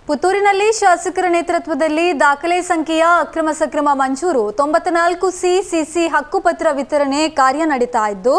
ಪುತ್ತೂರಿನಲ್ಲಿ ಶಾಸಕರ ನೇತೃತ್ವದಲ್ಲಿ ದಾಖಲೆ ಸಂಖ್ಯೆಯ ಅಕ್ರಮ ಸಕ್ರಮ ಮಂಜೂರು 94ಸಿ ಸಿಸಿ ಹಕ್ಕುಪತ್ರ ವಿತರಣೆ ಕಾರ್ಯ ನಡೀತಾ ಇದ್ದು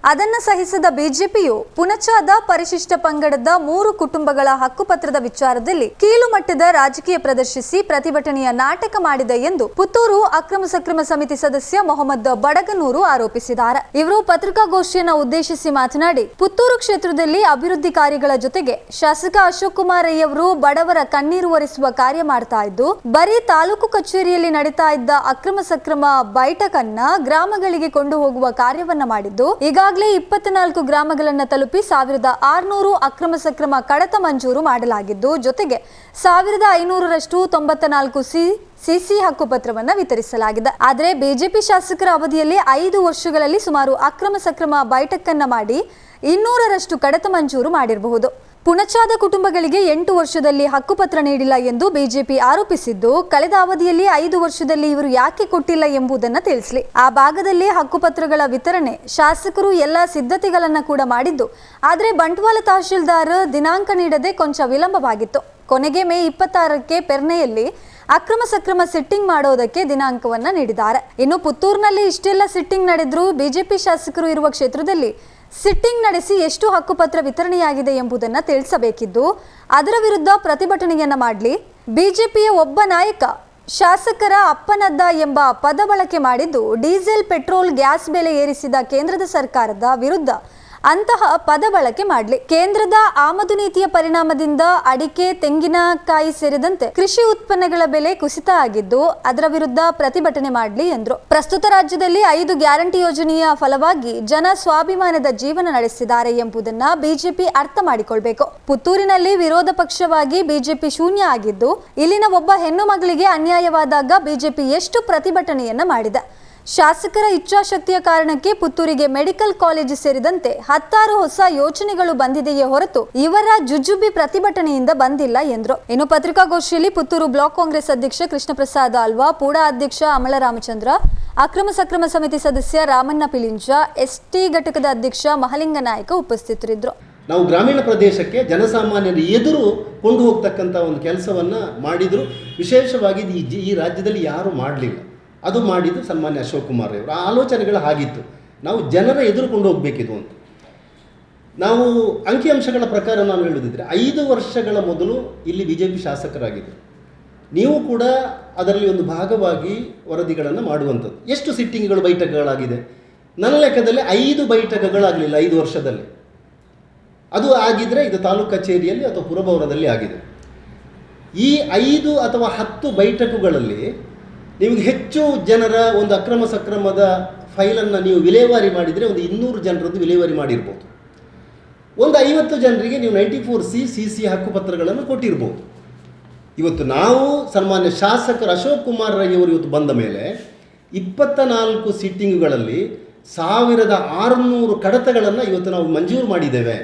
ಅದನ್ನು ಸಹಿಸದ ಬಿಜೆಪಿಯು ಪುಣಚದ ಪರಿಶಿಷ್ಟ ಪಂಗಡದ 3 ಕುಟುಂಬಗಳ ಹಕ್ಕುಪತ್ರದ ವಿಚಾರದಲ್ಲಿ ಕೀಳು ಮಟ್ಟದ ರಾಜಕೀಯ ಪ್ರದರ್ಶಿಸಿ ಪ್ರತಿಭಟನೆಯ ನಾಟಕ ಮಾಡಿದೆ ಎಂದು ಪುತ್ತೂರು ಅಕ್ರಮ ಸಕ್ರಮ ಸಮಿತಿ ಸದಸ್ಯ ಮೊಹಮ್ಮದ್ ಬಡಗನೂರು ಆರೋಪಿಸಿದ್ದಾರೆ. ಇವರು ಪತ್ರಿಕಾಗೋಷ್ಠಿಯನ್ನು ಉದ್ದೇಶಿಸಿ ಮಾತನಾಡಿ, ಪುತ್ತೂರು ಕ್ಷೇತ್ರದಲ್ಲಿ ಅಭಿವೃದ್ಧಿ ಕಾರ್ಯಗಳ ಜೊತೆಗೆ ಶಾಸಕ ಅಶೋಕ್ ಕುಮಾರ್ ರೈಯವರು ಬಡವರ ಕಣ್ಣೀರು ಒರೆಸುವ ಕಾರ್ಯ ಮಾಡ್ತಾ ಇದ್ದು ಬರೀ ತಾಲೂಕು ಕಚೇರಿಯಲ್ಲಿ ನಡೀತಾ ಇದ್ದ ಅಕ್ರಮ ಸಕ್ರಮ ಬೈಠಕನ್ನ ಗ್ರಾಮಗಳಿಗೆ ಕೊಂಡು ಹೋಗುವ ಕಾರ್ಯವನ್ನ ಮಾಡಿದ್ದು ಈಗಾಗಲೇ 24 ಗ್ರಾಮಗಳನ್ನು ತಲುಪಿ 1600 ಅಕ್ರಮ ಸಕ್ರಮ ಕಡತ ಮಂಜೂರು ಮಾಡಲಾಗಿದ್ದು ಜೊತೆಗೆ 1500ರಷ್ಟು 94ಸಿ ಸಿಸಿ ಹಕ್ಕುಪತ್ರವನ್ನು ವಿತರಿಸಲಾಗಿದೆ. ಆದರೆ ಬಿಜೆಪಿ ಶಾಸಕರ ಅವಧಿಯಲ್ಲಿ 5 ವರ್ಷಗಳಲ್ಲಿ ಸುಮಾರು ಅಕ್ರಮ ಸಕ್ರಮ ಬೈಠಕನ್ನ ಮಾಡಿ 200ರಷ್ಟು ಕಡತ ಮಂಜೂರು ಮಾಡಿರಬಹುದು. ಪುಣಚದ ಕುಟುಂಬಗಳಿಗೆ 8 ವರ್ಷದಲ್ಲಿ ಹಕ್ಕುಪತ್ರ ನೀಡಿಲ್ಲ ಎಂದು ಬಿಜೆಪಿ ಆರೋಪಿಸಿದ್ದು ಕಳೆದ ಅವಧಿಯಲ್ಲಿ 5 ವರ್ಷದಲ್ಲಿ ಇವರು ಯಾಕೆ ಕೊಟ್ಟಿಲ್ಲ ಎಂಬುದನ್ನು ತಿಳಿಸಲಿ. ಆ ಭಾಗದಲ್ಲಿ ಹಕ್ಕುಪತ್ರಗಳ ವಿತರಣೆ ಶಾಸಕರು ಎಲ್ಲ ಸಿದ್ಧತೆಗಳನ್ನ ಕೂಡ ಮಾಡಿದ್ದು ಆದರೆ ಬಂಟ್ವಾಳ ತಹಶೀಲ್ದಾರ್ ದಿನಾಂಕ ನೀಡದೆ ಕೊಂಚ ವಿಳಂಬವಾಗಿತ್ತು. ಕೊನೆಗೆ ಮೇ 26ಕ್ಕೆ ಪೆರ್ನೆಯಲ್ಲಿ ಅಕ್ರಮ ಸಕ್ರಮ ಸಿಟ್ಟಿಂಗ್ ಮಾಡೋದಕ್ಕೆ ದಿನಾಂಕವನ್ನ ನೀಡಿದ್ದಾರೆ. ಇನ್ನು ಪುತ್ತೂರಿನಲ್ಲಿ ಇಷ್ಟೆಲ್ಲ ಸಿಟ್ಟಿಂಗ್ ನಡೆದ್ರೂ ಬಿಜೆಪಿ ಶಾಸಕರು ಇರುವ ಕ್ಷೇತ್ರದಲ್ಲಿ ಸಿಟ್ಟಿಂಗ್ ನಡೆಸಿ ಎಷ್ಟು ಹಕ್ಕುಪತ್ರ ವಿತರಣೆಯಾಗಿದೆ ಎಂಬುದನ್ನು ತಿಳಿಸಬೇಕಿದ್ದು ಅದರ ವಿರುದ್ಧ ಪ್ರತಿಭಟನೆಯನ್ನ ಮಾಡಲಿ. ಬಿಜೆಪಿಯ ಒಬ್ಬ ನಾಯಕ ಶಾಸಕರ ಅಪ್ಪನದ್ದ ಎಂಬ ಪದ ಬಳಕೆ ಮಾಡಿದ್ದು ಡೀಸೆಲ್ ಪೆಟ್ರೋಲ್ ಗ್ಯಾಸ್ ಬೆಲೆ ಏರಿಸಿದ ಕೇಂದ್ರದ ಸರ್ಕಾರದ ವಿರುದ್ಧ ಅಂತಹ ಪದ ಬಳಕೆ ಮಾಡಲಿ. ಕೇಂದ್ರದ ಆಮದು ನೀತಿಯ ಪರಿಣಾಮದಿಂದ ಅಡಿಕೆ, ತೆಂಗಿನಕಾಯಿ ಸೇರಿದಂತೆ ಕೃಷಿ ಉತ್ಪನ್ನಗಳ ಬೆಲೆ ಕುಸಿತ ಆಗಿದ್ದು ಅದರ ವಿರುದ್ಧ ಪ್ರತಿಭಟನೆ ಮಾಡಲಿ ಎಂದರು. ಪ್ರಸ್ತುತ ರಾಜ್ಯದಲ್ಲಿ 5 ಗ್ಯಾರಂಟಿ ಯೋಜನೆಯ ಫಲವಾಗಿ ಜನ ಸ್ವಾಭಿಮಾನದ ಜೀವನ ನಡೆಸಿದ್ದಾರೆ ಎಂಬುದನ್ನ ಬಿಜೆಪಿ ಅರ್ಥ ಮಾಡಿಕೊಳ್ಬೇಕು. ಪುತ್ತೂರಿನಲ್ಲಿ ವಿರೋಧ ಪಕ್ಷವಾಗಿ ಬಿಜೆಪಿ ಶೂನ್ಯ ಆಗಿದ್ದು ಇಲ್ಲಿನ ಒಬ್ಬ ಹೆಣ್ಣು ಮಗಳಿಗೆ ಅನ್ಯಾಯವಾದಾಗ ಬಿಜೆಪಿ ಎಷ್ಟು ಪ್ರತಿಭಟನೆಯನ್ನ ಮಾಡಿದೆ. ಶಾಸಕರ ಇಚ್ಛಾಶಕ್ತಿಯ ಕಾರಣಕ್ಕೆ ಪುತ್ತೂರಿಗೆ ಮೆಡಿಕಲ್ ಕಾಲೇಜು ಸೇರಿದಂತೆ 10 ಹೊಸ ಯೋಜನೆಗಳು ಬಂದಿದೆಯೇ ಹೊರತು ಇವರ ಜುಜುಬಿ ಪ್ರತಿಭಟನೆಯಿಂದ ಬಂದಿಲ್ಲ ಎಂದರು. ಇನ್ನು ಪತ್ರಿಕಾಗೋಷ್ಠಿಯಲ್ಲಿ ಪುತ್ತೂರು ಬ್ಲಾಕ್ ಕಾಂಗ್ರೆಸ್ ಅಧ್ಯಕ್ಷ ಕೃಷ್ಣ ಪ್ರಸಾದ್ ಆಳ್ವಾ, ಪೂಡಾ ಅಧ್ಯಕ್ಷ ಅಮಲ ರಾಮಚಂದ್ರ, ಅಕ್ರಮ ಸಕ್ರಮ ಸಮಿತಿ ಸದಸ್ಯ ರಾಮಣ್ಣ ಪಿಲಿಂಜ, ಎಸ್ಟಿ ಘಟಕದ ಅಧ್ಯಕ್ಷ ಮಹಲಿಂಗ ನಾಯಕ ಉಪಸ್ಥಿತರಿದ್ದರು. ನಾವು ಗ್ರಾಮೀಣ ಪ್ರದೇಶಕ್ಕೆ ಜನಸಾಮಾನ್ಯರ ಎದುರು ಕೊಂಡು ಹೋಗ್ತಕ್ಕಂಥ ಒಂದು ಕೆಲಸವನ್ನು ಮಾಡಿದ್ರು. ವಿಶೇಷವಾಗಿ ಈ ರಾಜ್ಯದಲ್ಲಿ ಯಾರೂ ಮಾಡಲಿಲ್ಲ. ಅದು ಮಾಡಿದ್ದು ಸನ್ಮಾನ್ಯ ಅಶೋಕ್ ಕುಮಾರ್ ಅವರ ಆಲೋಚನೆಗಳು ಆಗಿತ್ತು. ನಾವು ಜನರ ಎದುರುಕೊಂಡು ಹೋಗಬೇಕಿದು ಅಂತ. ನಾವು ಅಂಕಿಅಂಶಗಳ ಪ್ರಕಾರ ನಾನು ಹೇಳುವುದಿದ್ರೆ 5 ವರ್ಷಗಳ ಮೊದಲು ಇಲ್ಲಿ BJP ಶಾಸಕರಾಗಿದ್ದರು. ನೀವು ಕೂಡ ಅದರಲ್ಲಿ ಒಂದು ಭಾಗವಾಗಿ ವರದಿಗಳನ್ನು ಮಾಡುವಂಥದ್ದು. ಎಷ್ಟು ಸಿಟ್ಟಿಂಗ್ಗಳು, ಬೈಠಕಗಳಾಗಿದೆ? ನನ್ನ ಲೆಕ್ಕದಲ್ಲಿ 5 ಬೈಠಕಗಳಾಗಲಿಲ್ಲ 5 ವರ್ಷದಲ್ಲಿ. ಅದು ಆಗಿದ್ದರೆ ಇದು ತಾಲೂಕು ಕಚೇರಿಯಲ್ಲಿ ಅಥವಾ ಪುರಭವನದಲ್ಲಿ ಆಗಿದೆ. ಈ 5 ಅಥವಾ 10 ಬೈಠಕುಗಳಲ್ಲಿ ನಿಮಗೆ ಹೆಚ್ಚು ಜನರ ಒಂದು ಅಕ್ರಮ ಸಕ್ರಮದ ಫೈಲನ್ನು ನೀವು ವಿಲೇವಾರಿ ಮಾಡಿದರೆ ಒಂದು 200 ಜನರದ್ದು ವಿಲೇವಾರಿ ಮಾಡಿರ್ಬೋದು. ಒಂದು 50 ಜನರಿಗೆ ನೀವು 94ಸಿ ಸಿಸಿ ಹಕ್ಕುಪತ್ರಗಳನ್ನು ಕೊಟ್ಟಿರ್ಬೋದು. ಇವತ್ತು ನಾವು ಸನ್ಮಾನ್ಯ ಶಾಸಕರು ಅಶೋಕ್ ಕುಮಾರ್ ರೈ ಅವರು ಇವತ್ತು ಬಂದ ಮೇಲೆ 24 ಸಿಟ್ಟಿಂಗ್ಗಳಲ್ಲಿ 1600 ಕಡತಗಳನ್ನು ಇವತ್ತು ನಾವು ಮಂಜೂರು ಮಾಡಿದ್ದೇವೆ.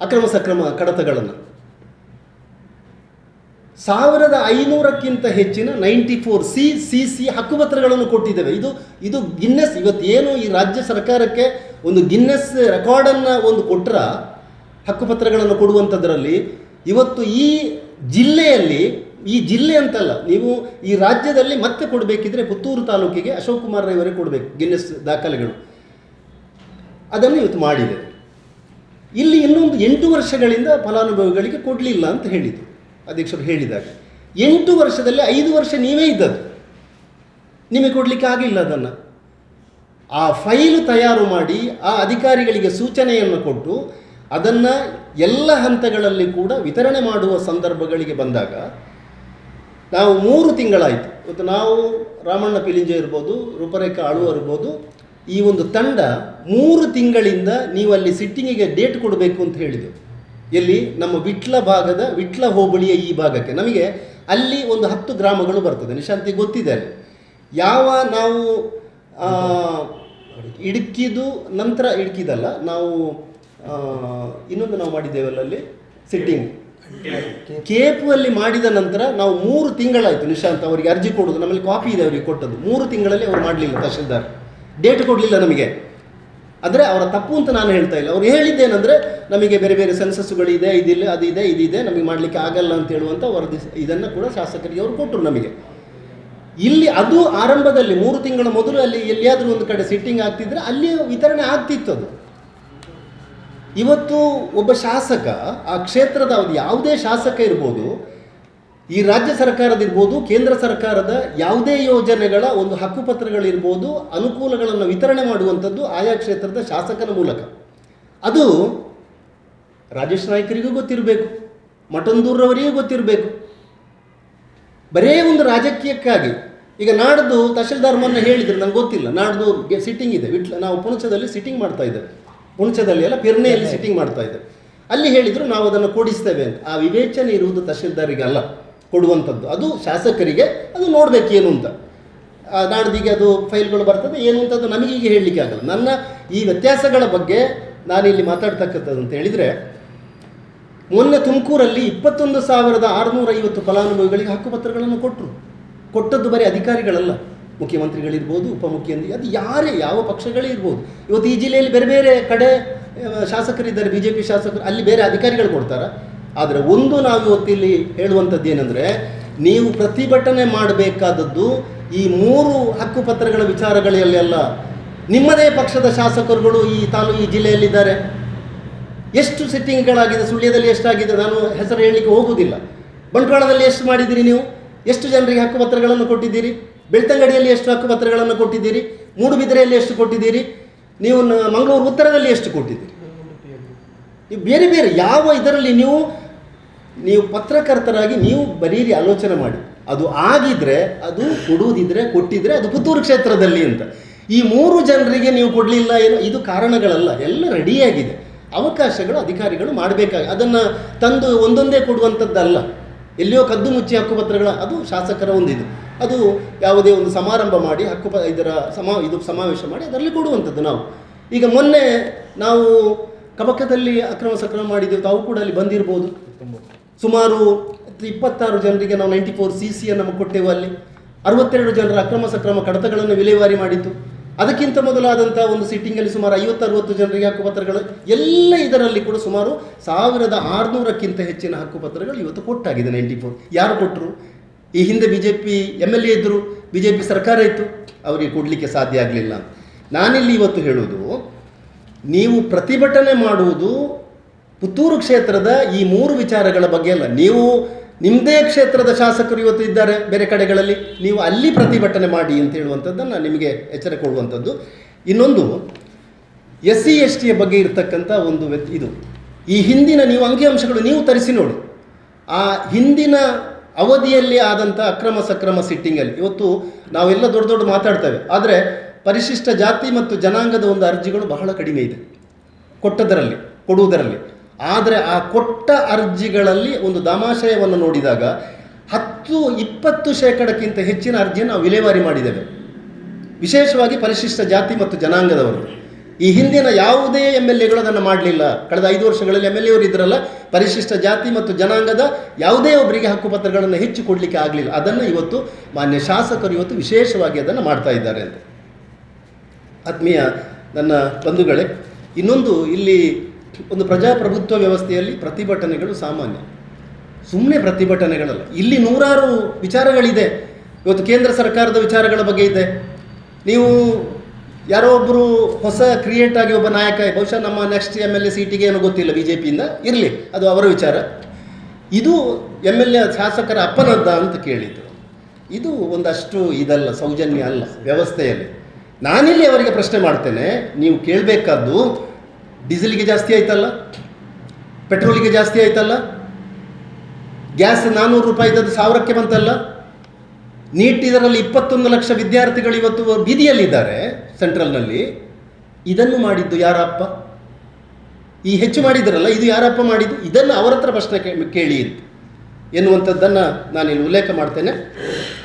ಅಕ್ರಮ ಸಕ್ರಮ ಕಡತಗಳನ್ನು 1500ಕ್ಕಿಂತ ಹೆಚ್ಚಿನ 94ಸಿ ಸಿಸಿ ಹಕ್ಕುಪತ್ರಗಳನ್ನು ಕೊಟ್ಟಿದ್ದೇವೆ. ಇದು ಗಿನ್ನೆಸ್. ಇವತ್ತು ಏನು ಈ ರಾಜ್ಯ ಸರ್ಕಾರಕ್ಕೆ ಒಂದು ಗಿನ್ನೆಸ್ ರೆಕಾರ್ಡನ್ನು ಒಂದು ಕೊಟ್ಟರ ಹಕ್ಕುಪತ್ರಗಳನ್ನು ಕೊಡುವಂಥದ್ರಲ್ಲಿ ಇವತ್ತು ಈ ಜಿಲ್ಲೆಯಲ್ಲಿ, ಈ ಜಿಲ್ಲೆ ಅಂತಲ್ಲ, ನೀವು ಈ ರಾಜ್ಯದಲ್ಲಿ ಮತ್ತೆ ಕೊಡಬೇಕಿದ್ರೆ ಪುತ್ತೂರು ತಾಲೂಕಿಗೆ ಅಶೋಕ್ ಕುಮಾರ್ ರೈ ಅವರೇ ಕೊಡಬೇಕು ಗಿನ್ನೆಸ್ ದಾಖಲೆಗಳು. ಅದನ್ನು ಇವತ್ತು ಮಾಡಿದೆ. ಇಲ್ಲಿ ಇನ್ನೊಂದು 8 ವರ್ಷಗಳಿಂದ ಫಲಾನುಭವಿಗಳಿಗೆ ಕೊಡಲಿಲ್ಲ ಅಂತ ಹೇಳಿದರು ಅಧ್ಯಕ್ಷರು ಹೇಳಿದಾಗ. 8 ವರ್ಷದಲ್ಲಿ 5 ವರ್ಷ ನೀವೇ ಇದ್ದದ್ದು, ನಿಮಗೆ ಕೊಡಲಿಕ್ಕೆ ಆಗಿಲ್ಲ. ಅದನ್ನು ಆ ಫೈಲು ತಯಾರು ಮಾಡಿ ಆ ಅಧಿಕಾರಿಗಳಿಗೆ ಸೂಚನೆಯನ್ನು ಕೊಟ್ಟು ಅದನ್ನು ಎಲ್ಲ ಹಂತಗಳಲ್ಲಿ ಕೂಡ ವಿತರಣೆ ಮಾಡುವ ಸಂದರ್ಭಗಳಿಗೆ ಬಂದಾಗ ನಾವು 3 ತಿಂಗಳಾಯಿತು. ಇವತ್ತು ನಾವು ರಾಮಣ್ಣ ಪಿಲಿಂಜ ಇರ್ಬೋದು, ರೂಪರೇಖಾ ಆಳುವ ಇರ್ಬೋದು, ಈ ಒಂದು ತಂಡ 3 ತಿಂಗಳಿಂದ ನೀವು ಅಲ್ಲಿ ಸಿಟ್ಟಿಂಗಿಗೆ ಡೇಟ್ ಕೊಡಬೇಕು ಅಂತ ಹೇಳಿದೆವು. ಎಲ್ಲಿ? ನಮ್ಮ ವಿಟ್ಲ ಹೋಬಳಿಯ ಈ ಭಾಗಕ್ಕೆ. ನಮಗೆ ಅಲ್ಲಿ ಒಂದು 10 ಗ್ರಾಮಗಳು ಬರ್ತದೆ. ನಿಶಾಂತಿ ಗೊತ್ತಿದೆ ಅಲ್ಲಿ ಯಾವ ನಾವು ಇಡುಕಿದು ನಂತರ ಇಡುಕಿದಲ್ಲ, ನಾವು ಇನ್ನೊಂದು ನಾವು ಮಾಡಿದ್ದೇವಲ್ಲ ಅಲ್ಲಿ ಸಿಟ್ಟಿಂಗ್ ಕೇಪು ಅಲ್ಲಿ ಮಾಡಿದ ನಂತರ ನಾವು 3 ತಿಂಗಳಾಯಿತು. ನಿಶಾಂತ್ ಅವರಿಗೆ ಅರ್ಜಿ ಕೊಡೋದು, ನಮ್ಮಲ್ಲಿ ಕಾಪಿ ಇದೆ ಅವರಿಗೆ ಕೊಟ್ಟದ್ದು. 3 ತಿಂಗಳಲ್ಲಿ ಅವರು ಮಾಡಲಿಲ್ಲ. ತಹಶೀಲ್ದಾರ್ ಡೇಟ್ ಕೊಡಲಿಲ್ಲ ನಮಗೆ. ಆದರೆ ಅವರ ತಪ್ಪು ಅಂತ ನಾನು ಹೇಳ್ತಾ ಇಲ್ಲ. ಅವ್ರು ಹೇಳಿದ್ದೇನೆಂದರೆ ನಮಗೆ ಬೇರೆ ಬೇರೆ ಸೆನ್ಸಸ್ಗಳಿದೆ, ಇದಿಲ್ಲ, ಅದಿದೆ, ಇದಿದೆ, ನಮಗೆ ಮಾಡಲಿಕ್ಕೆ ಆಗಲ್ಲ ಅಂತ ಹೇಳುವಂಥ ವರದಿ ಇದನ್ನು ಕೂಡ ಶಾಸಕರಿಗೆ ಅವರು ಕೊಟ್ಟರು ನಮಗೆ. ಇಲ್ಲಿ ಅದು ಆರಂಭದಲ್ಲಿ 3 ತಿಂಗಳ ಮೊದಲು ಅಲ್ಲಿ ಎಲ್ಲಿಯಾದರೂ ಒಂದು ಕಡೆ ಸಿಟ್ಟಿಂಗ್ ಆಗ್ತಿದ್ರೆ ಅಲ್ಲಿ ವಿತರಣೆ ಆಗ್ತಿತ್ತು. ಅದು ಇವತ್ತು ಒಬ್ಬ ಶಾಸಕ ಆ ಕ್ಷೇತ್ರದ ಯಾವುದೇ ಶಾಸಕ ಇರ್ಬೋದು, ಈ ರಾಜ್ಯ ಸರ್ಕಾರದಿರ್ಬೋದು, ಕೇಂದ್ರ ಸರ್ಕಾರದ ಯಾವುದೇ ಯೋಜನೆಗಳ ಒಂದು ಹಕ್ಕುಪತ್ರಗಳಿರ್ಬೋದು, ಅನುಕೂಲಗಳನ್ನು ವಿತರಣೆ ಮಾಡುವಂಥದ್ದು ಆಯಾ ಕ್ಷೇತ್ರದ ಶಾಸಕನ ಮೂಲಕ. ಅದು ರಾಜೇಶ್ ನಾಯ್ಕರಿಗೂ ಗೊತ್ತಿರಬೇಕು, ಮಠಂದೂರವರಿಗೂ ಗೊತ್ತಿರಬೇಕು. ಬರೇ ಒಂದು ರಾಜಕೀಯಕ್ಕಾಗಿ ಈಗ ನಾಡ್ದು ತಹಶೀಲ್ದಾರ್ ಮೊನ್ನೆ ಹೇಳಿದ್ರು, ನನಗೆ ಗೊತ್ತಿಲ್ಲ, ನಾಡ್ದು ಸಿಟ್ಟಿಂಗ್ ಇದೆ, ನಾವು ಪುಣಚದಲ್ಲಿ ಸಿಟ್ಟಿಂಗ್ ಮಾಡ್ತಾ ಇದ್ದೇವೆ, ಪುಣಚದಲ್ಲಿ ಅಲ್ಲ ಪಿರ್ನೆಯಲ್ಲಿ ಸಿಟ್ಟಿಂಗ್ ಮಾಡ್ತಾ ಇದ್ದೇವೆ. ಅಲ್ಲಿ ಹೇಳಿದರು ನಾವು ಅದನ್ನು ಕೊಡಿಸ್ತೇವೆ ಅಂತ. ಆ ವಿವೇಚನೆ ಇರುವುದು ತಹಶೀಲ್ದಾರಿಗೆ ಅಲ್ಲ ಕೊಡುವಂಥದ್ದು, ಅದು ಶಾಸಕರಿಗೆ. ಅದು ನೋಡಬೇಕು ಏನು ಅಂತ. ನಾಡ್ದಿಗೆ ಅದು ಫೈಲ್ಗಳು ಬರ್ತದೆ ಏನು ಅಂತ ಅದು ನಮಗೀಗ ಹೇಳಲಿಕ್ಕೆ ಆಗಲ್ಲ. ನನ್ನ ಈ ವ್ಯತ್ಯಾಸಗಳ ಬಗ್ಗೆ ನಾನಿಲ್ಲಿ ಮಾತಾಡ್ತಕ್ಕಂಥದ್ದು ಅಂತ ಹೇಳಿದರೆ, ಮೊನ್ನೆ ತುಮಕೂರಲ್ಲಿ 21,650 ಫಲಾನುಭವಿಗಳಿಗೆ ಹಕ್ಕುಪತ್ರಗಳನ್ನು ಕೊಟ್ಟದ್ದು ಬರೀ ಅಧಿಕಾರಿಗಳಲ್ಲ, ಮುಖ್ಯಮಂತ್ರಿಗಳಿರ್ಬೋದು, ಉಪಮುಖ್ಯಮಂತ್ರಿ, ಅದು ಯಾರೇ ಯಾವ ಪಕ್ಷಗಳೇ ಇರ್ಬೋದು. ಇವತ್ತು ಈ ಜಿಲ್ಲೆಯಲ್ಲಿ ಬೇರೆ ಬೇರೆ ಕಡೆ ಶಾಸಕರಿದ್ದಾರೆ, BJP ಶಾಸಕರು, ಅಲ್ಲಿ ಬೇರೆ ಅಧಿಕಾರಿಗಳು ಕೊಡ್ತಾರೆ. ಆದರೆ ಒಂದು ನಾವು ಇವತ್ತಿಲ್ಲಿ ಹೇಳುವಂಥದ್ದು ಏನಂದರೆ, ನೀವು ಪ್ರತಿಭಟನೆ ಮಾಡಬೇಕಾದದ್ದು ಈ 3 ಹಕ್ಕುಪತ್ರಗಳ ವಿಚಾರಗಳಲ್ಲೆಲ್ಲ. ನಿಮ್ಮದೇ ಪಕ್ಷದ ಶಾಸಕರುಗಳು ಈ ಜಿಲ್ಲೆಯಲ್ಲಿದ್ದಾರೆ. ಎಷ್ಟು ಸಿಟ್ಟಿಂಗ್ಗಳಾಗಿದೆ, ಸುಳ್ಯದಲ್ಲಿ ಎಷ್ಟಾಗಿದೆ, ನಾನು ಹೆಸರು ಹೇಳಲಿಕ್ಕೆ ಹೋಗುವುದಿಲ್ಲ. ಬಂಟ್ವಾಳದಲ್ಲಿ ಎಷ್ಟು ಮಾಡಿದ್ದೀರಿ ನೀವು, ಎಷ್ಟು ಜನರಿಗೆ ಹಕ್ಕುಪತ್ರಗಳನ್ನು ಕೊಟ್ಟಿದ್ದೀರಿ, ಬೆಳ್ತಂಗಡಿಯಲ್ಲಿ ಎಷ್ಟು ಹಕ್ಕುಪತ್ರಗಳನ್ನು ಕೊಟ್ಟಿದ್ದೀರಿ, ಮೂಡುಬಿದಿರೆಯಲ್ಲಿ ಎಷ್ಟು ಕೊಟ್ಟಿದ್ದೀರಿ, ನೀವು ಮಂಗಳೂರು ಉತ್ತರದಲ್ಲಿ ಎಷ್ಟು ಕೊಟ್ಟಿದ್ದೀರಿ. ನೀವು ಬೇರೆ ಬೇರೆ ಯಾವ ಇದರಲ್ಲಿ ನೀವು ಪತ್ರಕರ್ತರಾಗಿ ನೀವು ಬರೀರಿ, ಆಲೋಚನೆ ಮಾಡಿ. ಅದು ಆಗಿದ್ರೆ, ಅದು ಕೊಡುವುದಿದ್ರೆ, ಕೊಟ್ಟಿದ್ರೆ ಅದು ಪುತ್ತೂರು ಕ್ಷೇತ್ರದಲ್ಲಿ ಅಂತ. ಈ 3 ಜನರಿಗೆ ನೀವು ಕೊಡಲಿಲ್ಲ ಏನೋ, ಇದು ಕಾರಣಗಳಲ್ಲ, ಎಲ್ಲ ರೆಡಿಯಾಗಿದೆ. ಅವಕಾಶಗಳು ಅಧಿಕಾರಿಗಳು ಮಾಡಬೇಕಾಗಿ, ಅದನ್ನು ತಂದು ಒಂದೊಂದೇ ಕೊಡುವಂಥದ್ದಲ್ಲ. ಎಲ್ಲಿಯೋ ಕದ್ದು ಮುಚ್ಚಿ ಹಕ್ಕುಪತ್ರಗಳ, ಅದು ಶಾಸಕರ ಒಂದಿದು. ಅದು ಯಾವುದೇ ಒಂದು ಸಮಾರಂಭ ಮಾಡಿ ಇದು ಸಮಾವೇಶ ಮಾಡಿ ಅದರಲ್ಲಿ ಕೊಡುವಂಥದ್ದು. ನಾವು ಈಗ ಮೊನ್ನೆ ನಾವು ಕಬಕದಲ್ಲಿ ಅಕ್ರಮ ಸಕ್ರಮ ಮಾಡಿದ್ದೆವು, ತಾವು ಕೂಡ ಅಲ್ಲಿ ಬಂದಿರ್ಬೋದು. ಸುಮಾರು 26 ಜನರಿಗೆ ನಾವು 94cc ಕೊಟ್ಟೆವು. ಅಲ್ಲಿ 62 ಜನರ ಅಕ್ರಮ ಸಕ್ರಮ ಕಡತಗಳನ್ನು ವಿಲೇವಾರಿ ಮಾಡಿತ್ತು. ಅದಕ್ಕಿಂತ ಮೊದಲಾದಂಥ ಒಂದು ಸಿಟ್ಟಿಂಗಲ್ಲಿ ಸುಮಾರು 50-60 ಜನರಿಗೆ ಹಕ್ಕುಪತ್ರಗಳು, ಎಲ್ಲ ಇದರಲ್ಲಿ ಕೂಡ ಸುಮಾರು 1600ಕ್ಕಿಂತ ಹೆಚ್ಚಿನ ಹಕ್ಕುಪತ್ರಗಳು ಇವತ್ತು ಕೊಟ್ಟಾಗಿದೆ. 94 ಯಾರು ಕೊಟ್ಟರು? ಈ ಹಿಂದೆ BJP MLA ಇದ್ದರು, BJP ಸರ್ಕಾರ ಇತ್ತು, ಅವರಿಗೆ ಕೊಡಲಿಕ್ಕೆ ಸಾಧ್ಯ ಆಗಲಿಲ್ಲ. ನಾನಿಲ್ಲಿ ಇವತ್ತು ಹೇಳುವುದು, ನೀವು ಪ್ರತಿಭಟನೆ ಮಾಡುವುದು ಪುತ್ತೂರು ಕ್ಷೇತ್ರದ ಈ 3 ವಿಚಾರಗಳ ಬಗ್ಗೆ ಅಲ್ಲ. ನೀವು ನಿಮ್ಮದೇ ಕ್ಷೇತ್ರದ ಶಾಸಕರು ಇವತ್ತು ಇದ್ದಾರೆ ಬೇರೆ ಕಡೆಗಳಲ್ಲಿ, ನೀವು ಅಲ್ಲಿ ಪ್ರತಿಭಟನೆ ಮಾಡಿ ಅಂತ ಹೇಳುವಂಥದ್ದನ್ನು ನಿಮಗೆ ಎಚ್ಚರ ಕೊಡುವಂಥದ್ದು. ಇನ್ನೊಂದು SC ST ಬಗ್ಗೆ ಇರತಕ್ಕಂಥ ಒಂದು ಇದು, ಈ ಹಿಂದಿನ ನೀವು ಅಂಕಿಅಂಶಗಳು ನೀವು ತರಿಸಿ ನೋಡಿ. ಆ ಹಿಂದಿನ ಅವಧಿಯಲ್ಲಿ ಆದಂಥ ಅಕ್ರಮ ಸಕ್ರಮ ಸಿಟ್ಟಿಂಗಲ್ಲಿ ಇವತ್ತು ನಾವೆಲ್ಲ ದೊಡ್ಡ ದೊಡ್ಡ ಮಾತಾಡ್ತೇವೆ, ಆದರೆ ಪರಿಶಿಷ್ಟ ಜಾತಿ ಮತ್ತು ಜನಾಂಗದ ಒಂದು ಅರ್ಜಿಗಳು ಬಹಳ ಕಡಿಮೆ ಇದೆ ಕೊಡುವುದರಲ್ಲಿ. ಆದರೆ ಆ ಕೊಟ್ಟ ಅರ್ಜಿಗಳಲ್ಲಿ ಒಂದು ದಾಮಾಶಯವನ್ನು ನೋಡಿದಾಗ 10-20% ಹೆಚ್ಚಿನ ಅರ್ಜಿಯನ್ನು ನಾವು ವಿಲೇವಾರಿ ಮಾಡಿದ್ದೇವೆ. ವಿಶೇಷವಾಗಿ ಪರಿಶಿಷ್ಟ ಜಾತಿ ಮತ್ತು ಜನಾಂಗದವರು. ಈ ಹಿಂದಿನ ಯಾವುದೇ MLAಗಳು ಅದನ್ನು ಮಾಡಲಿಲ್ಲ. ಕಳೆದ 5 ವರ್ಷಗಳಲ್ಲಿ MLAವರು ಇದ್ರಲ್ಲ, ಪರಿಶಿಷ್ಟ ಜಾತಿ ಮತ್ತು ಜನಾಂಗದ ಯಾವುದೇ ಒಬ್ಬರಿಗೆ ಹಕ್ಕುಪತ್ರಗಳನ್ನು ಹೆಚ್ಚು ಕೊಡಲಿಕ್ಕೆ ಆಗಲಿಲ್ಲ. ಅದನ್ನು ಇವತ್ತು ಮಾನ್ಯ ಶಾಸಕರು ಇವತ್ತು ವಿಶೇಷವಾಗಿ ಅದನ್ನು ಮಾಡ್ತಾ ಇದ್ದಾರೆ ಅಂತ. ಆತ್ಮೀಯ ನನ್ನ ಬಂಧುಗಳೇ, ಇನ್ನೊಂದು ಇಲ್ಲಿ ಒಂದು ಪ್ರಜಾಪ್ರಭುತ್ವ ವ್ಯವಸ್ಥೆಯಲ್ಲಿ ಪ್ರತಿಭಟನೆಗಳು ಸಾಮಾನ್ಯ, ಸುಮ್ಮನೆ ಪ್ರತಿಭಟನೆಗಳಲ್ಲ. ಇಲ್ಲಿ 100 ವಿಚಾರಗಳಿದೆ. ಇವತ್ತು ಕೇಂದ್ರ ಸರ್ಕಾರದ ವಿಚಾರಗಳ ಬಗ್ಗೆ ಇದೆ. ನೀವು ಯಾರೋ ಒಬ್ಬರು ಹೊಸ ಕ್ರಿಯೇಟ್ ಆಗಿ ಒಬ್ಬ ನಾಯಕ, ಬಹುಶಃ ನಮ್ಮ ನೆಕ್ಸ್ಟ್ MLA ಸೀಟಿಗೆ ಏನೋ ಗೊತ್ತಿಲ್ಲ, BJPಯಿಂದ ಇರಲಿ, ಅದು ಅವರ ವಿಚಾರ. ಇದು MLA ಶಾಸಕರ ಅಪ್ಪನದ್ದ ಅಂತ ಕೇಳಿದ್ದು. ಇದು ಒಂದಷ್ಟು ಇದಲ್ಲ, ಸೌಜನ್ಯ ಅಲ್ಲ ವ್ಯವಸ್ಥೆಯಲ್ಲಿ. ನಾನಿಲ್ಲಿ ಅವರಿಗೆ ಪ್ರಶ್ನೆ ಮಾಡ್ತೇನೆ, ನೀವು ಕೇಳಬೇಕಾದ್ದು, ಡೀಸೆಲ್ಗೆ ಜಾಸ್ತಿ ಆಯ್ತಲ್ಲ, ಪೆಟ್ರೋಲಿಗೆ ಜಾಸ್ತಿ ಆಯ್ತಲ್ಲ, ಗ್ಯಾಸ್ 400 ರೂಪಾಯಿ ಇದ್ದದ್ದು 1000ಕ್ಕೆ ಬಂತಲ್ಲ, ನೀಟ್ ಇದರಲ್ಲಿ 21 ಲಕ್ಷ ವಿದ್ಯಾರ್ಥಿಗಳು ಇವತ್ತು ಬೀದಿಯಲ್ಲಿದ್ದಾರೆ ಸೆಂಟ್ರಲ್ನಲ್ಲಿ. ಇದನ್ನು ಮಾಡಿದ್ದು ಯಾರಪ್ಪ? ಈ ಹೆಚ್ಚು ಮಾಡಿದ್ರಲ್ಲ, ಇದು ಯಾರಪ್ಪ ಮಾಡಿದ್ದು? ಇದನ್ನು ಅವರ ಹತ್ರ ಪ್ರಶ್ನೆ ಕೇಳಿ ಎನ್ನುವಂಥದ್ದನ್ನು ನಾನಿಲ್ಲಿ ಉಲ್ಲೇಖ ಮಾಡ್ತೇನೆ.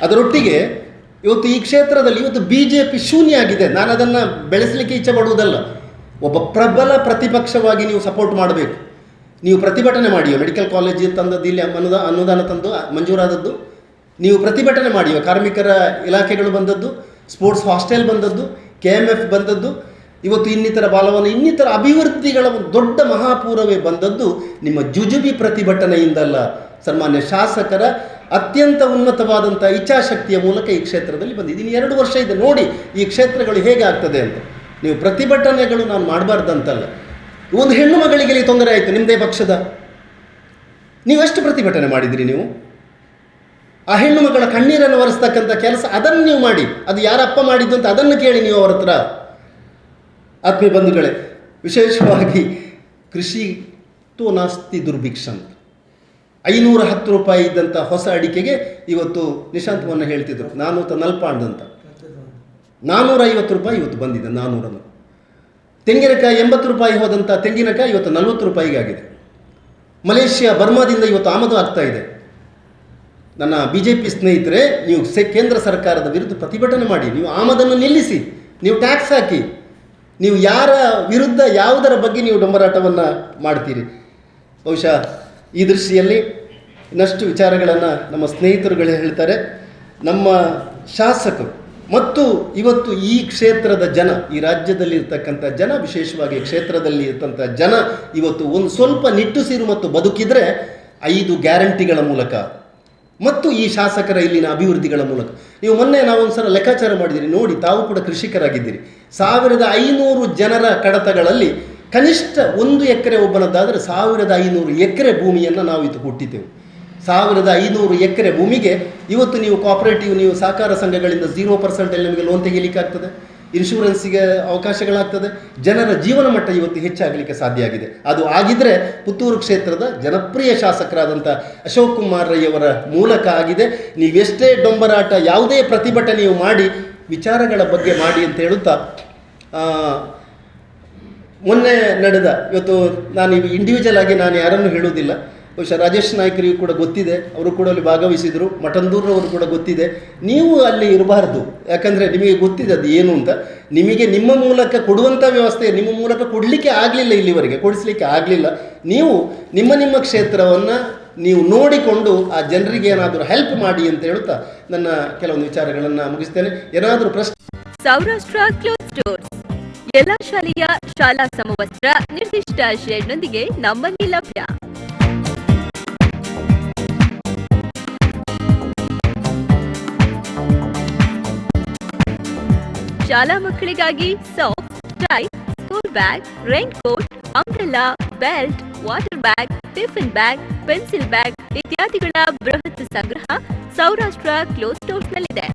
ಅದರೊಟ್ಟಿಗೆ ಇವತ್ತು ಈ ಕ್ಷೇತ್ರದಲ್ಲಿ ಇವತ್ತು BJP ಶೂನ್ಯ ಆಗಿದೆ. ನಾನು ಅದನ್ನು ಬೆಳೆಸಲಿಕ್ಕೆ ಇಚ್ಛೆ ಪಡುವುದಲ್ಲ. ಒಬ್ಬ ಪ್ರಬಲ ಪ್ರತಿಪಕ್ಷವಾಗಿ ನೀವು ಸಪೋರ್ಟ್ ಮಾಡಬೇಕು. ನೀವು ಪ್ರತಿಭಟನೆ ಮಾಡಿಯೋ, ಮೆಡಿಕಲ್ ಕಾಲೇಜ್ ತಂದದ್ದು ಇಲ್ಲಿ ಅನುದಾನ ತಂದು ಮಂಜೂರಾದದ್ದು, ನೀವು ಪ್ರತಿಭಟನೆ ಮಾಡಿಯೋ, ಕಾರ್ಮಿಕರ ಇಲಾಖೆಗಳು ಬಂದದ್ದು, ಸ್ಪೋರ್ಟ್ಸ್ ಹಾಸ್ಟೆಲ್ ಬಂದದ್ದು, KMF ಬಂದದ್ದು, ಇವತ್ತು ಇನ್ನಿತರ ಬಾಲವನ, ಇನ್ನಿತರ ಅಭಿವೃದ್ಧಿಗಳ ಒಂದು ದೊಡ್ಡ ಮಹಾಪೂರವೇ ಬಂದದ್ದು ನಿಮ್ಮ ಜುಜುಬಿ ಪ್ರತಿಭಟನೆಯಿಂದಲ್ಲ, ಸನ್ಮಾನ್ಯ ಶಾಸಕರ ಅತ್ಯಂತ ಉನ್ನತವಾದಂಥ ಇಚ್ಛಾಶಕ್ತಿಯ ಮೂಲಕ ಈ ಕ್ಷೇತ್ರದಲ್ಲಿ ಬಂದಿದೆ. ಇನ್ನು 2 ವರ್ಷ ಇದೆ, ನೋಡಿ ಈ ಕ್ಷೇತ್ರಗಳು ಹೇಗೆ ಆಗ್ತದೆ ಅಂತ. ನೀವು ಪ್ರತಿಭಟನೆಗಳು ನಾನು ಮಾಡಬಾರ್ದಂತಲ್ಲ. ಒಂದು ಹೆಣ್ಣು ಮಗಳಿಗೆ ಇಲ್ಲಿ ತೊಂದರೆ ಆಯಿತು ನಿಮ್ಮದೇ ಪಕ್ಷದ, ನೀವೆಷ್ಟು ಪ್ರತಿಭಟನೆ ಮಾಡಿದಿರಿ ನೀವು? ಆ ಹೆಣ್ಣು ಮಗಳ ಕಣ್ಣೀರನ್ನು ಒರೆಸ್ತಕ್ಕಂಥ ಕೆಲಸ ಅದನ್ನು ನೀವು ಮಾಡಿ. ಅದು ಯಾರಪ್ಪ ಮಾಡಿದ್ದು ಅಂತ ಅದನ್ನು ಕೇಳಿ ನೀವು ಅವ್ರ ಹತ್ರ. ಆತ್ಮೀಯ ಬಂಧುಗಳೇ, ವಿಶೇಷವಾಗಿ ಕೃಷಿ ತೋ ನಾಸ್ತಿ ದುರ್ಭಿಕ್ಷಂತ 510 ರೂಪಾಯಿ ಇದ್ದಂಥ ಹೊಸ ಅಡಿಕೆಗೆ ಇವತ್ತು ನಿಶಾಂತ್ ಮೊನ್ನೆ ಹೇಳ್ತಿದ್ರು 440 ಅಂತ, 450 ರೂಪಾಯಿ ಇವತ್ತು ಬಂದಿದೆ. 400. ತೆಂಗಿನಕಾಯಿ 80 ರೂಪಾಯಿ ಹೋದಂಥ ತೆಂಗಿನಕಾಯಿ ಇವತ್ತು 40 ರೂಪಾಯಿಗೆ ಆಗಿದೆ. ಮಲೇಷ್ಯಾ ಬರ್ಮಾದಿಂದ ಇವತ್ತು ಆಮದು ಆಗ್ತಾ ಇದೆ. ನನ್ನ BJP ಸ್ನೇಹಿತರೆ, ನೀವು ಕೇಂದ್ರ ಸರ್ಕಾರದ ವಿರುದ್ಧ ಪ್ರತಿಭಟನೆ ಮಾಡಿ, ನೀವು ಆಮದನ್ನು ನಿಲ್ಲಿಸಿ, ನೀವು ಟ್ಯಾಕ್ಸ್ ಹಾಕಿ. ನೀವು ಯಾರ ವಿರುದ್ಧ ಯಾವುದರ ಬಗ್ಗೆ ನೀವು ಡಂಬರಾಟವನ್ನು ಮಾಡ್ತೀರಿ? ಬಹುಶಃ ಈ ದೃಷ್ಟಿಯಲ್ಲಿ ಇನ್ನಷ್ಟು ವಿಚಾರಗಳನ್ನು ನಮ್ಮ ಸ್ನೇಹಿತರುಗಳು ಹೇಳ್ತಾರೆ. ನಮ್ಮ ಶಾಸಕರು ಮತ್ತು ಇವತ್ತು ಈ ಕ್ಷೇತ್ರದ ಜನ, ಈ ರಾಜ್ಯದಲ್ಲಿ ಇರ್ತಕ್ಕಂಥ ಜನ, ವಿಶೇಷವಾಗಿ ಕ್ಷೇತ್ರದಲ್ಲಿ ಇರ್ತಂಥ ಜನ ಇವತ್ತು ಒಂದು ಸ್ವಲ್ಪ ನಿಟ್ಟುಸಿರು ಮತ್ತು ಬದುಕಿದರೆ 5 ಗ್ಯಾರಂಟಿಗಳ ಮೂಲಕ ಮತ್ತು ಈ ಶಾಸಕರ ಇಲ್ಲಿನ ಅಭಿವೃದ್ಧಿಗಳ ಮೂಲಕ. ನೀವು ಮೊನ್ನೆ ನಾವೊಂದು ಸಲ ಲೆಕ್ಕಾಚಾರ ಮಾಡಿದ್ದೀರಿ, ನೋಡಿ, ತಾವು ಕೂಡ ಕೃಷಿಕರಾಗಿದ್ದೀರಿ. 1500 ಜನರ ಕಡತಗಳಲ್ಲಿ ಕನಿಷ್ಠ 1 ಎಕರೆ ಒಬ್ಬನದ್ದಾದರೆ 1500 ಎಕರೆ ಭೂಮಿಯನ್ನು ನಾವು ಇದು ಕೊಟ್ಟಿದ್ದೆವು. 1500 ಎಕರೆ ಭೂಮಿಗೆ ಇವತ್ತು ನೀವು ಕೋಆಪರೇಟಿವ್, ನೀವು ಸಹಕಾರ ಸಂಘಗಳಿಂದ 0% ನಿಮಗೆ ಲೋನ್ ತೆಗೀಲಿಕ್ಕಾಗ್ತದೆ, ಇನ್ಶೂರೆನ್ಸಿಗೆ ಅವಕಾಶಗಳಾಗ್ತದೆ, ಜನರ ಜೀವನ ಮಟ್ಟ ಇವತ್ತು ಹೆಚ್ಚಾಗಲಿಕ್ಕೆ ಸಾಧ್ಯ ಆಗಿದೆ. ಅದು ಆಗಿದ್ದರೆ ಪುತ್ತೂರು ಕ್ಷೇತ್ರದ ಜನಪ್ರಿಯ ಶಾಸಕರಾದಂಥ ಅಶೋಕ್ ಕುಮಾರ್ ರೈ ಅವರ ಮೂಲಕ ಆಗಿದೆ. ನೀವೆಷ್ಟೇ ಡೊಂಬರಾಟ, ಯಾವುದೇ ಪ್ರತಿಭಟನೆಯು ಮಾಡಿ ವಿಚಾರಗಳ ಬಗ್ಗೆ ಮಾಡಿ ಅಂತ ಹೇಳುತ್ತಾ, ಮೊನ್ನೆ ನಡೆದ, ಇವತ್ತು ನಾನು ಇಂಡಿವಿಜುವಲ್ ಆಗಿ ನಾನು ಯಾರನ್ನು ಹೇಳುವುದಿಲ್ಲ, ಬಹುಶಃ ರಾಜೇಶ್ ನಾಯ್ಕರಿಗೂ ಕೂಡ ಗೊತ್ತಿದೆ, ಅವರು ಕೂಡ ಅಲ್ಲಿ ಭಾಗವಹಿಸಿದರು, ಮಠಂದೂರವರು ಕೂಡ ಗೊತ್ತಿದೆ. ನೀವು ಅಲ್ಲಿ ಇರಬಾರ್ದು, ಯಾಕಂದರೆ ನಿಮಗೆ ಗೊತ್ತಿದೆ ಅದು ಏನು ಅಂತ. ನಿಮಗೆ ನಿಮ್ಮ ಮೂಲಕ ಕೊಡುವಂಥ ವ್ಯವಸ್ಥೆ ನಿಮ್ಮ ಮೂಲಕ ಕೊಡಲಿಕ್ಕೆ ಆಗಲಿಲ್ಲ, ಇಲ್ಲಿವರೆಗೆ ಕೊಡಿಸಲಿಕ್ಕೆ ಆಗಲಿಲ್ಲ. ನೀವು ನಿಮ್ಮ ಕ್ಷೇತ್ರವನ್ನು ನೀವು ನೋಡಿಕೊಂಡು ಆ ಜನರಿಗೆ ಏನಾದರೂ ಹೆಲ್ಪ್ ಮಾಡಿ ಅಂತ ಹೇಳುತ್ತಾ ನನ್ನ ಕೆಲವೊಂದು ವಿಚಾರಗಳನ್ನು ಮುಗಿಸ್ತೇನೆ. ಏನಾದರೂ ಪ್ರಶ್ನೆ? ಸೌರಾಷ್ಟ್ರ ಕ್ಲೋತ್ ಸ್ಟೋರ್ಸ್ ಎಲ್ಲ ಶಾಲೆಯ ಶಾಲಾ ಸಮವಸ್ತ್ರ ನಿರ್ದಿಷ್ಟ ಶೇಡ್ನೊಂದಿಗೆ ನಮ್ಮಲ್ಲಿ ಲಭ್ಯ. ಶಾಲಾ ಮಕ್ಕಳಿಗಾಗಿ socks, tie, school bag, rain coat, umbrella, belt, water bag, tiffin bag, pencil bag ಇತ್ಯಾದಿಗಳ ಬೃಹತ್ ಸಂಗ್ರಹ ಸೌರಾಷ್ಟ್ರ ಕ್ಲೋತ್ ಸ್ಟೋರ್ಸ್ನಲ್ಲಿದೆ.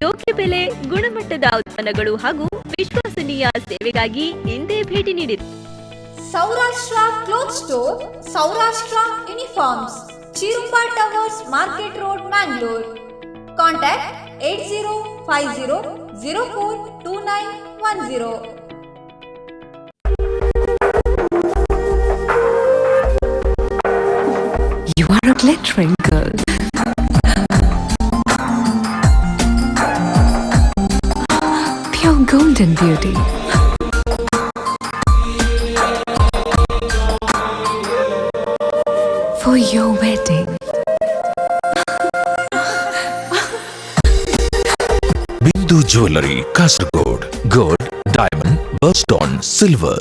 ಯೋಗ್ಯ ಬೆಲೆ, ಗುಣಮಟ್ಟದ ಉತ್ಪನ್ನಗಳು ಹಾಗೂ ವಿಶ್ವಸನೀಯ ಸೇವೆಗಾಗಿ ಹಿಂದೆ ಭೇಟಿ ನೀಡಿರಿ. Saurashtra cloth store, Saurashtra uniforms, Chirumba towers, market road, Mangalore. Contact 8050042910. You are a glittering girl. Pure golden beauty. For your wedding. Bindu Jewelry, Kasaragod. Gold, diamond, birthstone, silver.